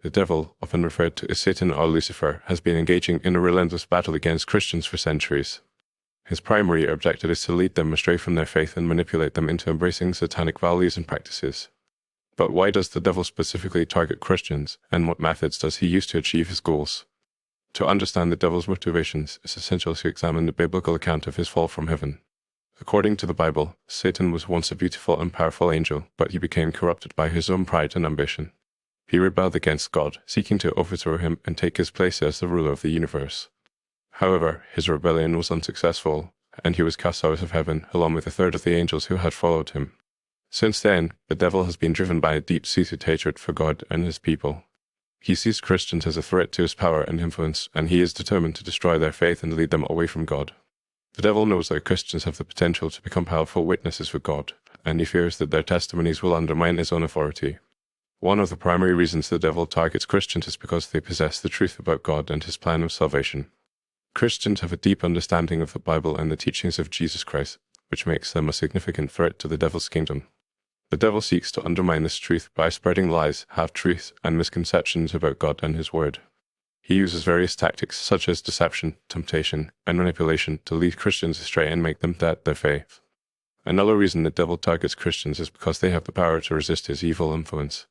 The devil, often referred to as Satan or Lucifer, has been engaging in a relentless battle against Christians for centuries. His primary objective is to lead them astray from their faith and manipulate them into embracing satanic values and practices. But why does the devil specifically target Christians, and what methods does he use to achieve his goals? To understand the devil's motivations, it's essential to examine the biblical account of his fall from heaven. According to the Bible, Satan was once a beautiful and powerful angel, but he became corrupted by his own pride and ambition. He rebelled against God, seeking to overthrow him and take his place as the ruler of the universe. However, his rebellion was unsuccessful, and he was cast out of heaven along with a third of the angels who had followed him. Since then, the devil has been driven by a deep-seated hatred for God and his people. He sees Christians as a threat to his power and influence, and he is determined to destroy their faith and lead them away from God. The devil knows that Christians have the potential to become powerful witnesses for God, and he fears that their testimonies will undermine his own authority. One of the primary reasons the devil targets Christians is because they possess the truth about God and his plan of salvation. Christians have a deep understanding of the Bible and the teachings of Jesus Christ, which makes them a significant threat to the devil's kingdom. The devil seeks to undermine this truth by spreading lies, half-truths, and misconceptions about God and his word. He uses various tactics such as deception, temptation, and manipulation to lead Christians astray and make them doubt their faith. Another reason the devil targets Christians is because they have the power to resist his evil influence.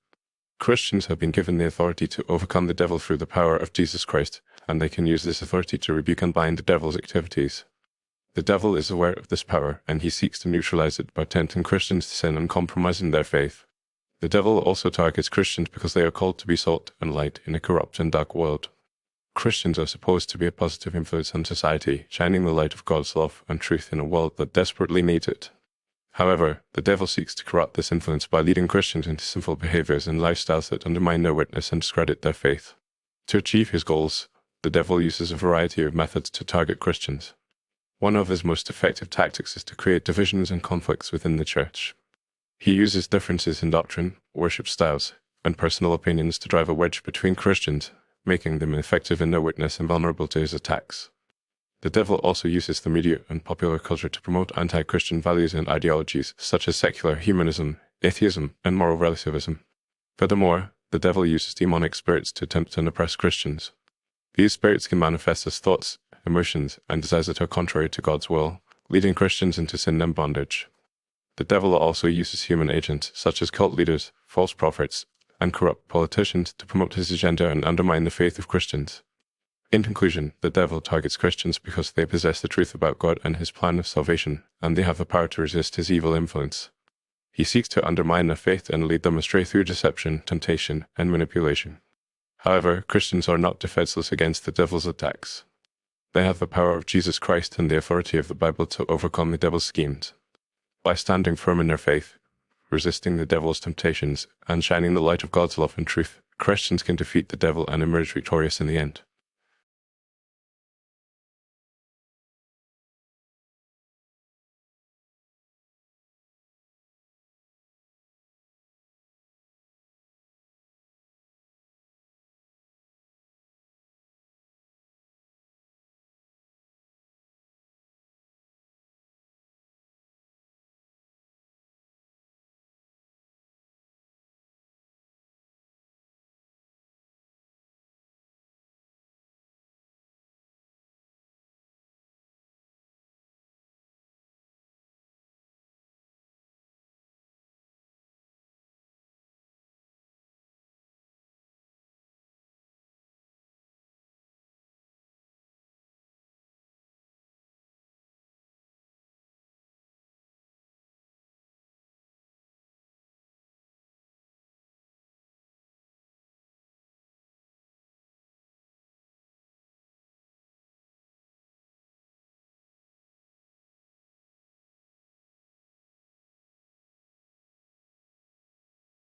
Christians have been given the authority to overcome the devil through the power of Jesus Christ, and they can use this authority to rebuke and bind the devil's activities. The devil is aware of this power, and he seeks to neutralize it by tempting Christians to sin and compromising their faith. The devil also targets Christians because they are called to be salt and light in a corrupt and dark world. Christians are supposed to be a positive influence on society, shining the light of God's love and truth in a world that desperately needs it. However, the devil seeks to corrupt this influence by leading Christians into sinful behaviors and lifestyles that undermine their witness and discredit their faith. To achieve his goals, the devil uses a variety of methods to target Christians. One of his most effective tactics is to create divisions and conflicts within the church. He uses differences in doctrine, worship styles, and personal opinions to drive a wedge between Christians, making them ineffective in their witness and vulnerable to his attacks. The devil also uses the media and popular culture to promote anti-Christian values and ideologies such as secular humanism, atheism, and moral relativism. Furthermore, the devil uses demonic spirits to tempt and oppress Christians. These spirits can manifest as thoughts, emotions, and desires that are contrary to God's will, leading Christians into sin and bondage. The devil also uses human agents such as cult leaders, false prophets, and corrupt politicians to promote his agenda and undermine the faith of Christians. In conclusion, the devil targets Christians because they possess the truth about God and his plan of salvation, and they have the power to resist his evil influence. He seeks to undermine their faith and lead them astray through deception, temptation, and manipulation. However, Christians are not defenseless against the devil's attacks. They have the power of Jesus Christ and the authority of the Bible to overcome the devil's schemes. By standing firm in their faith, resisting the devil's temptations, and shining the light of God's love and truth, Christians can defeat the devil and emerge victorious in the end.